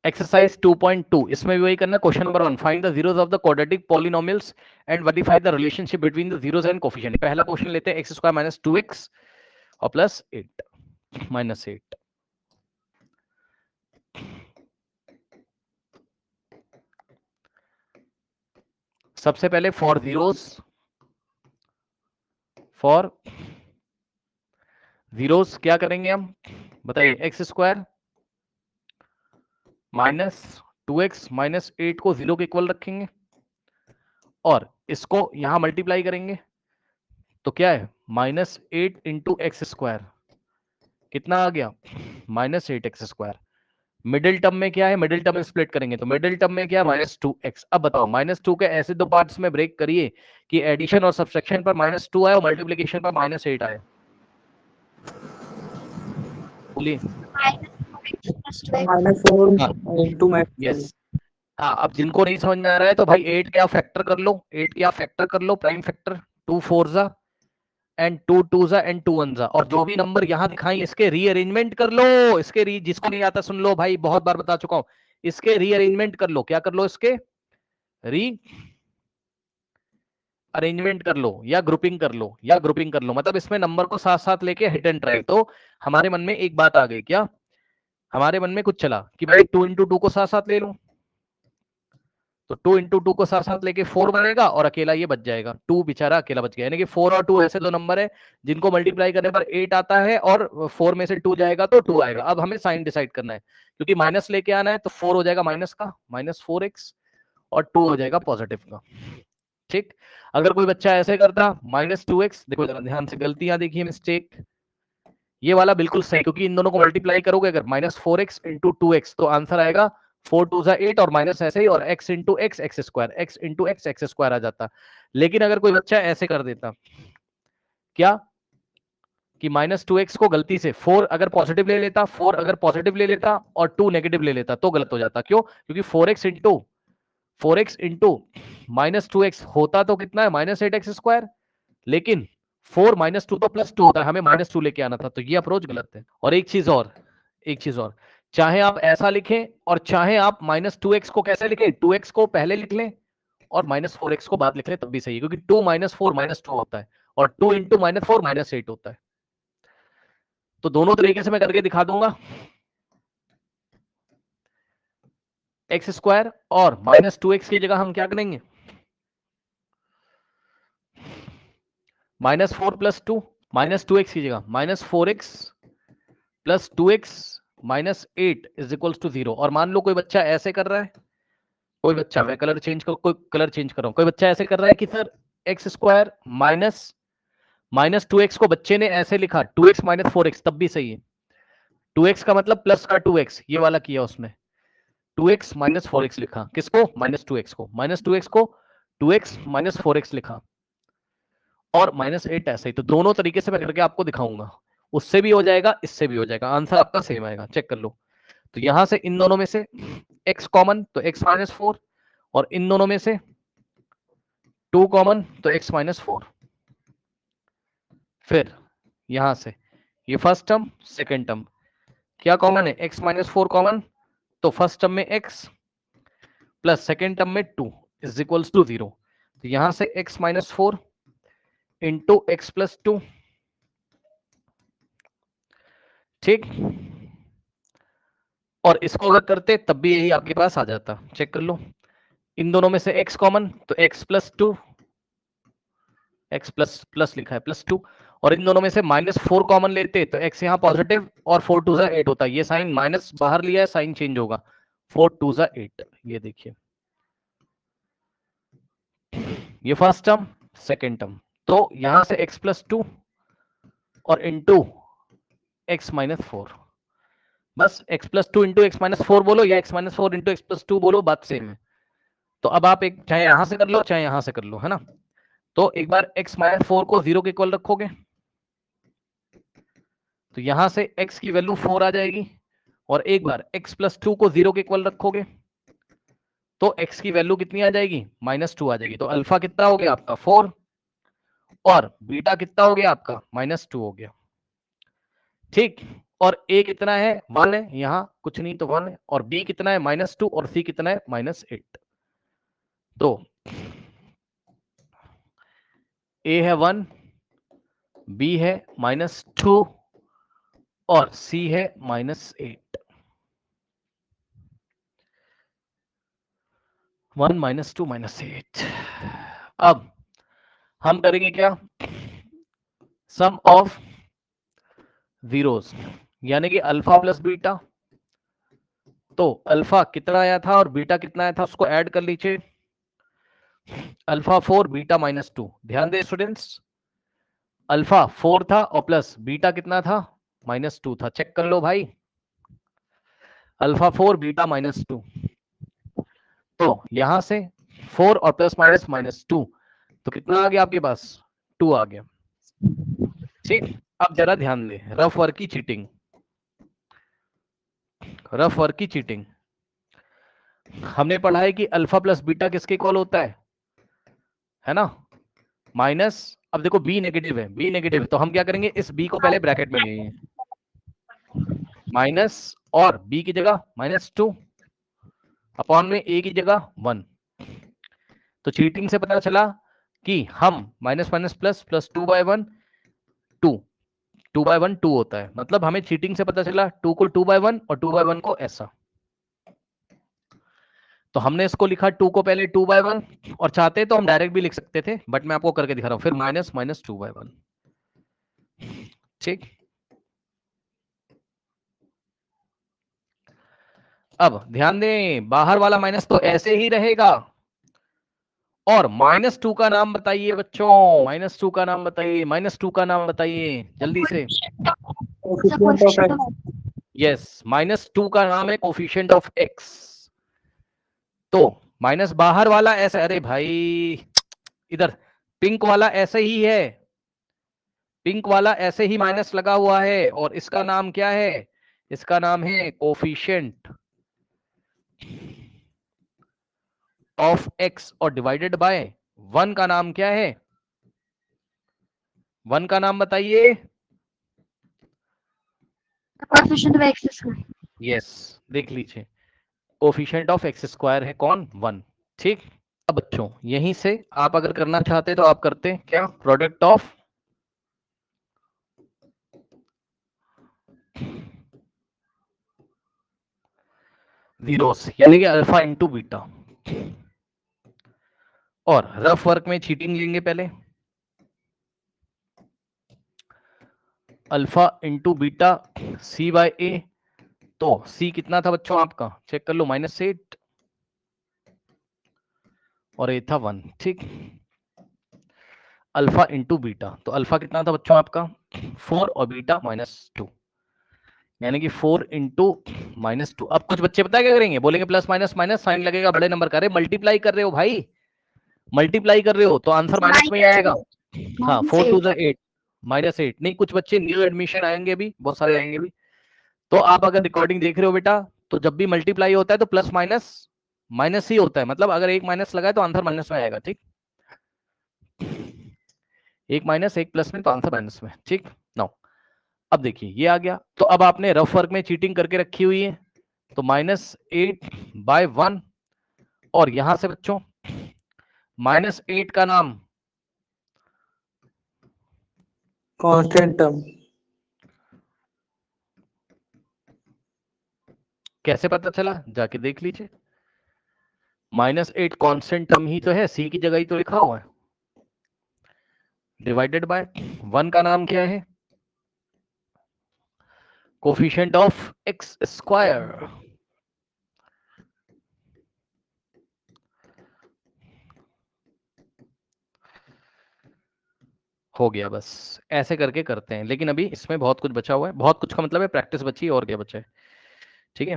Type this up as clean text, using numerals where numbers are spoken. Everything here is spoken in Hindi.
एक्सरसाइज 2.2 इसमें भी वही करना। Question number 1, find the zeros of the quadratic polynomials and verify the relationship between the zeros and coefficient. पहला क्वेश्चन लेते हैं, एक्स स्क्वायर माइनस 2x और प्लस 8 माइनस 8। सबसे पहले फॉर जीरोस क्या करेंगे हम, बताइए। X square minus 2x minus 8 को 0 के इक्वल रखेंगे और इसको यहां मल्टीप्लाई करेंगे तो क्या है, माइनस 8 इंटू एक्स स्क्वायर कितना आ गया, माइनस 8x²। मिडिल टर्म में क्या है, मिडिल टर्म में स्प्लिट करेंगे तो मिडिल टर्म में क्या, -2x। अब बताओ -2 के ऐसे दो पार्ट्स में ब्रेक करिए कि एडिशन और सब्सट्रैक्शन पर -2 आए और मल्टीप्लिकेशन पर -8 आए। बोलिए। -4 इंटू यस। हाँ, अब जिनको नहीं समझ में आ रहा है तो भाई 8 क्या फैक्टर कर लो, 8 क्या फैक्टर कर लो, प्राइम फैक्टर। 2 4 जा एंड 2 2 जा एंड 2 1 जा, और जो भी नंबर यहां दिखाई इसके रीअरेंजमेंट कर लो। इसके जिसको नहीं आता सुन लो भाई, बहुत बार बता चुका हूं, इसके रीअरेंजमेंट कर लो। क्या कर लो, इसके री अरेंजमेंट कर लो या ग्रुपिंग कर लो, या ग्रुपिंग कर लो, मतलब इसमें नंबर को साथ साथ लेके हिट एंड ट्राई। तो हमारे मन में एक बात आ गई, क्या हमारे मन में कुछ चला कि भाई 2 इंटू 2 को साथ साथ ले लो, तो 2 इंटू 2 को साथ साथ लेके 4 बनेगा और अकेला ये बच जाएगा, 2 बेचारा अकेला बच गया। यानी कि 4 और 2 ऐसे दो नंबर है जिनको मल्टीप्लाई करने पर 8 आता है और 4 में से 2 जाएगा तो 2 आएगा। अब हमें साइन डिसाइड करना है, क्योंकि माइनस लेके आना है तो 4 हो जाएगा माइनस का, -4x, और 2 हो जाएगा पॉजिटिव का। ठीक। अगर कोई बच्चा ऐसे करता -2x, देखो जरा ध्यान से, गलतियां देखिए, मिस्टेक। ये वाला बिल्कुल सही, क्योंकि इन दोनों को मल्टीप्लाई करोगे अगर -4x इंटू 2x तो आंसर आएगा 4 2 8 और माइनस ऐसे ही, और x into X X square, x into X X square आ जाता। लेकिन अगर कोई बच्चा ऐसे कर देता, क्या कि -2x को गलती से 4 अगर पॉजिटिव ले लेता, 4 अगर पॉजिटिव ले लेता और 2 नेगेटिव ले लेता तो गलत हो जाता। क्यों? क्योंकि 4x इंटू -2x होता तो कितना है, -8x², लेकिन 4 -2 तो +2 होता है, हमें -2 लेके आना था, तो ये अप्रोच गलत है। और एक चीज और, चाहे आप ऐसा लिखें और चाहे आप -2x को कैसे लिखें, 2x को पहले लिख लें और -4x को बाद लिख लें, तब भी सही है, क्योंकि 2 -4 -2 होता है और 2 इंटू -4 -8 होता है। तो दोनों तरीके से मैं करके दिखा दूंगा। x² और -2x की जगह हम क्या करेंगे, -4 + 2, -2x की जगह -4x + 2x -8 = 0। और मान लो कोई बच्चा ऐसे कर रहा है, कोई बच्चा, मैं कलर चेंज कर, कोई कलर चेंज कर रहा हूं, कोई बच्चा ऐसे कर रहा है कि सर x² -2x को बच्चे ने ऐसे लिखा 2x - 4x, तब भी सही है। 2x का मतलब प्लस का 2x, ये वाला किया उसमें, 2x - 4x लिखा, किसको, -2x को, -2x को 2x - 4x लिखा, और -8 ऐसे ही। तो दोनों तरीके से मैं करके आपको दिखाऊंगा, उससे भी हो जाएगा, इससे भी हो जाएगा, आंसर आपका सेम आएगा, चेक कर लो। तो यहां से इन दोनों में से x कॉमन तो x - 4, और इन दोनों में से 2 कॉमन तो x - 4। फिर यहां से ये फर्स्ट टर्म सेकेंड टर्म क्या कॉमन है, x - 4 कॉमन, तो फर्स्ट टर्म में x प्लस सेकेंड टर्म में 2 = 0। तो यहां से x - 4 इंटू x + 2, ठीक। और इसको अगर करते तब भी यही आपके पास आ जाता, चेक कर लो। इन दोनों में से x कॉमन तो x + 2, x प्लस प्लस लिखा है +2, और इन दोनों में से -4 कॉमन लेते तो x यहाँ पॉजिटिव और 4 2 8 होता, ये साइन माइनस बाहर लिया है, साइन चेंज होगा, 4 2 8। ये देखिए, ये फर्स्ट टर्म सेकेंड टर्म, तो यहां से x + 2 और इंटू x - 4, बस x + 2 इंटू x - 4 बोलो या x - 4 इंटू x + 2 बोलो, बात सेम है। तो अब आप एक चाहे यहां से कर लो चाहे यहां से कर लो, है ना। तो एक बार x - 4 को 0 के इक्वल रखोगे तो यहां से x की वैल्यू 4 आ जाएगी, और एक बार x + 2 को 0 के इक्वल रखोगे तो x की वैल्यू कितनी आ जाएगी, -2 आ जाएगी। तो अल्फा कितना हो गया आपका 4, और बीटा कितना हो गया आपका -2 हो गया, ठीक। और a कितना है 1 है, यहाँ कुछ नहीं तो 1 है, और b कितना है -2 और c कितना है -8। तो a है 1, b है -2 और c है -8। 1 -2 -8। अब हम करेंगे क्या, सम ऑफ जीरोस, यानी कि अल्फा प्लस बीटा। तो अल्फा कितना आया था और बीटा कितना आया था उसको ऐड कर लीजिए। Alpha 4 beta -2। ध्यान दे स्टूडेंट्स, अल्फा 4 था और प्लस बीटा कितना था -2 था। चेक कर लो भाई, अल्फा 4 बीटा -2। तो यहां से 4 और प्लस -2 तो कितना आ गया आपके पास 2 आ गया। ठीक, अब जरा ध्यान दे, रफ वर्क की चीटिंग, रफ वर्क की चीटिंग। हमने पढ़ा है कि अल्फा प्लस बीटा किसके इक्वल होता है ना, माइनस। अब देखो बी नेगेटिव है, बी नेगेटिव तो हम क्या करेंगे, इस बी को पहले ब्रैकेट में लेंगे, माइनस और बी की जगह -2 अपॉन में ए की जगह 1। तो चीटिंग से पता चला कि हम माइनस माइनस प्लस प्लस 2/1 2 2/1 2 होता है। मतलब हमें चीटिंग से पता चला 2 को 2/1 और 2/1 को ऐसा। तो हमने इसको लिखा 2 को पहले 2/1, और चाहते तो हम डायरेक्ट भी लिख सकते थे, बट मैं आपको करके दिखा रहा हूं, फिर माइनस माइनस 2/1। ठीक, अब ध्यान दें, बाहर वाला माइनस तो ऐसे ही रहेगा, और -2 का नाम बताइए बच्चों, -2 का नाम बताइए, -2 का नाम बताइए जल्दी से। यस, -2 का नाम है कोफिशिएंट ऑफ एक्स। तो माइनस बाहर वाला ऐसे, अरे भाई इधर पिंक वाला ऐसे ही है, पिंक वाला ऐसे ही माइनस लगा हुआ है, और इसका नाम क्या है, इसका नाम है कोफिशिएंट ऑफ एक्स, और डिवाइडेड बाय 1 का नाम क्या है, 1 का नाम बताइए। Coefficient of x square. Yes, देख लीजिए, कोफिशिएंट ऑफ एक्स स्क्वायर है कौन 1। ठीक, अब बच्चों यहीं से आप अगर करना चाहते तो आप करते क्या, प्रोडक्ट ऑफ जीरोस, यानी कि अल्फा इंटू बीटा। और रफ वर्क में चीटिंग लेंगे पहले, अल्फा इंटू बीटा सी बाय ए। तो सी कितना था बच्चों आपका, चेक कर लो, -8 और ए था 1। ठीक, अल्फा इंटू बीटा, तो अल्फा कितना था बच्चों आपका 4 और बीटा -2, यानी कि 4 इंटू -2। अब कुछ बच्चे पता है क्या करेंगे, बोलेंगे प्लस माइनस माइनस साइन लगेगा बड़े नंबर का। अरे मल्टीप्लाई कर रहे हो भाई, मल्टीप्लाई कर रहे हो तो आंसर माइनस में ही आएगा। हाँ, 4 2 8 -8। नहीं, कुछ बच्चे न्यू एडमिशन आएंगे भी, बहुत सारे आएंगे भी, तो आप अगर रिकॉर्डिंग देख रहे हो बेटा, तो जब भी मल्टीप्लाई होता है तो प्लस माइनस माइनस ही होता है, मतलब अगर एक माइनस लगा है तो आंसर माइनस में आएगा। ठीक, एक माइनस एक प्लस में तो आंसर माइनस में। ठीक, नाउ अब देखिए ये आ गया, तो अब आपने रफ वर्क में चीटिंग करके रखी हुई है, तो -8/1, और यहां से बच्चों -8 का नाम कांस्टेंट टर्म। कैसे पता चला, जाके देख लीजिए, -8 कांस्टेंट टर्म ही तो है, सी की जगह ही तो लिखा हुआ है, डिवाइडेड बाय 1 का नाम क्या है, कोफिशिएंट ऑफ एक्स स्क्वायर। हो गया, बस ऐसे करके करते हैं, लेकिन अभी इसमें बहुत कुछ बचा हुआ है, बहुत कुछ का मतलब है प्रैक्टिस बची है, और क्या बचा है। ठीक है।